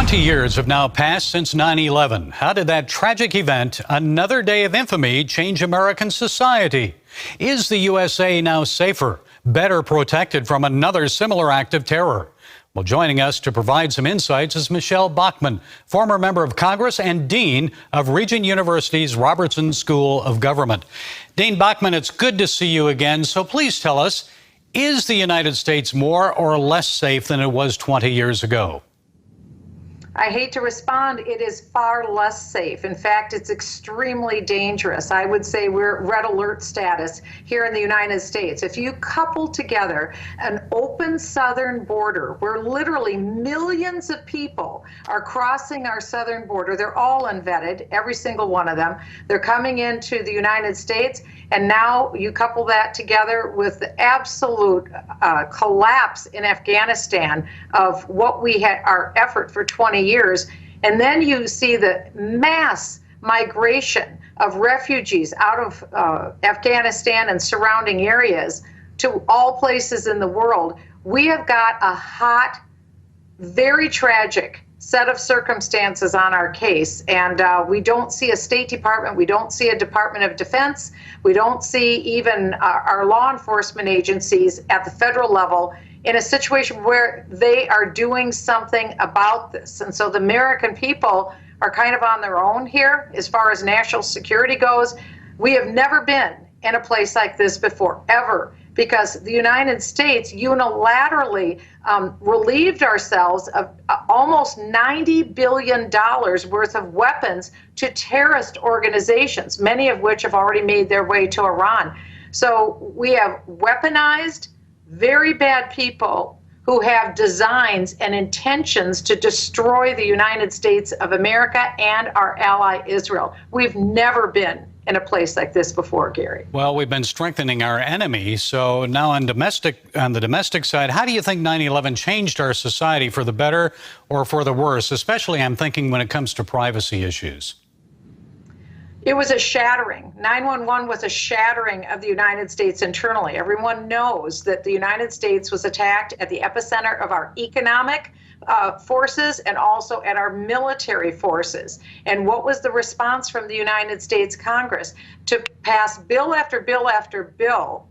20 years have now passed since 9/11. How did that tragic event, another day of infamy, change American society? Is the USA now safer, better protected from another similar act of terror? Well, joining us to provide some insights is Michelle Bachmann, former member of Congress and Dean of Regent University's Robertson School of Government. Dean Bachmann, it's good to see you again. So please tell us, is the United States more or less safe than it was 20 years ago? I hate to respond, it is far less safe. In fact, it's extremely dangerous. I would say we're red alert status here in the United States. If you couple together an open southern border where literally millions of people are crossing our southern border, they're all unvetted, every single one of them. They're coming into the United States, and now you couple that together with the absolute collapse in Afghanistan of what we had, our effort for 20 years, and then you see the mass migration of refugees out of Afghanistan and surrounding areas to all places in the world. We have got a hot, very tragic set of circumstances on our case, and we don't see a State Department, we don't see a Department of Defense, we don't see even our law enforcement agencies at the federal level in a situation where they are doing something about this. And so the American people are kind of on their own here as far as national security goes. We have never been in a place like this before, ever, because the United States unilaterally relieved ourselves of almost $90 billion worth of weapons to terrorist organizations, many of which have already made their way to Iran. So we have weaponized very bad people who have designs and intentions to destroy the United States of America and our ally Israel. We've never been in a place like this before, Gary. Well, we've been strengthening our enemy. So now on the domestic side, how do you think 9/11 changed our society for the better or for the worse? Especially, I'm thinking when it comes to privacy issues. It was a shattering. 9/11 was a shattering of the United States internally. Everyone knows that the United States was attacked at the epicenter of our economic forces and also at our military forces. And what was the response from the United States Congress? To pass bill after bill after bill.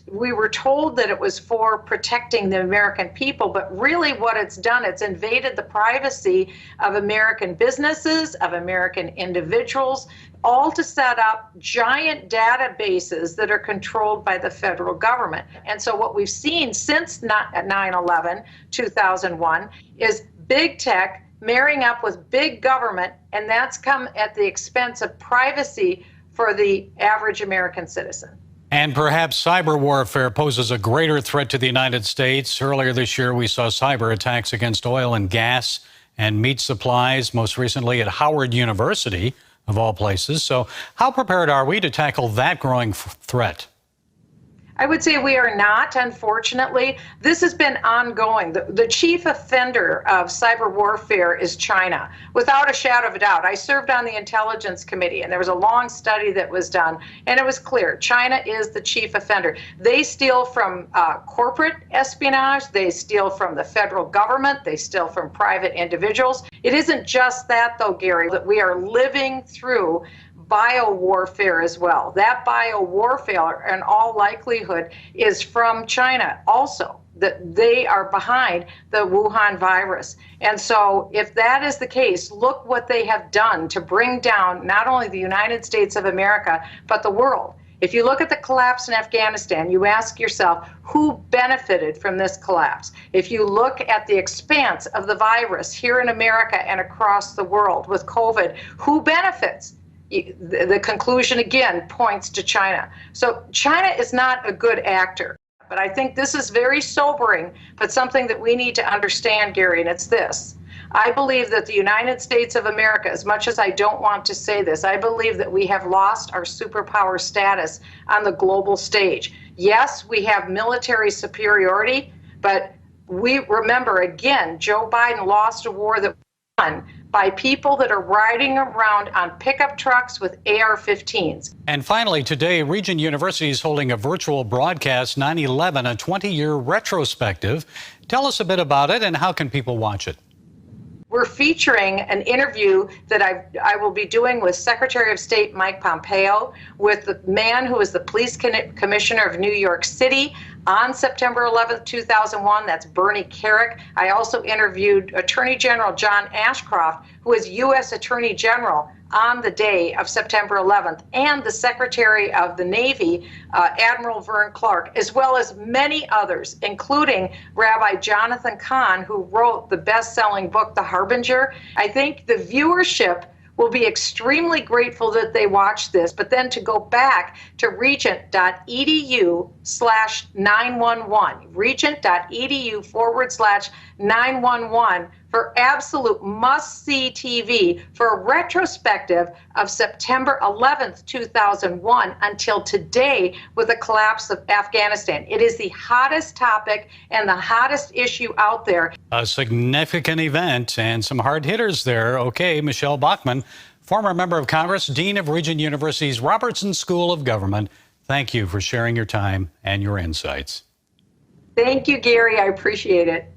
We were told that it was for protecting the American people, but really what it's done, it's invaded the privacy of American businesses, of American individuals, all to set up giant databases that are controlled by the federal government. And so what we've seen since 9/11, 2001, is big tech marrying up with big government, and that's come at the expense of privacy for the average American citizen. And perhaps cyber warfare poses a greater threat to the United States. Earlier this year, we saw cyber attacks against oil and gas and meat supplies, most recently at Howard University, of all places. So how prepared are we to tackle that growing threat? I would say we are not, unfortunately. This has been ongoing. The chief offender of cyber warfare is China, without a shadow of a doubt. I served on the Intelligence Committee, and there was a long study that was done, and it was clear China is the chief offender. They steal from corporate espionage, they steal from the federal government, they steal from private individuals. It isn't just that, though, Gary, that we are living through bio-warfare as well. That bio-warfare, in all likelihood, is from China also, that they are behind the Wuhan virus. And so if that is the case, look what they have done to bring down not only the United States of America, but the world. If you look at the collapse in Afghanistan, you ask yourself, who benefited from this collapse? If you look at the expanse of the virus here in America and across the world with COVID, who benefits? The conclusion, again, points to China. So China is not a good actor. But I think this is very sobering, but something that we need to understand, Gary, and it's this. I believe that the United States of America, as much as I don't want to say this, I believe that we have lost our superpower status on the global stage. Yes, we have military superiority, but we remember, again, Joe Biden lost a war that won by people that are riding around on pickup trucks with AR-15s. And finally, today, Regent University is holding a virtual broadcast, 9/11, a 20-year retrospective. Tell us a bit about it and how can people watch it? we're featuring an interview that I will be doing with Secretary of State Mike Pompeo, with the man who is the police commissioner of New York City on September 11th, 2001. That's Bernie Kerik. I also interviewed Attorney General John Ashcroft, who is U.S. Attorney General on the day of September 11th, and the Secretary of the Navy, Admiral Vern Clark, as well as many others, including Rabbi Jonathan Cahn, who wrote the best-selling book, The Harbinger. I think the viewership will be extremely grateful that they watch this, but then to go back to regent.edu/911, regent.edu/911 for absolute must-see TV for a retrospective of September 11th, 2001 until today with the collapse of Afghanistan. It is the hottest topic and the hottest issue out there. A significant event and some hard hitters there. Okay, Michelle Bachmann, former member of Congress, Dean of Regent University's Robertson School of Government. Thank you for sharing your time and your insights. Thank you, Gary. I appreciate it.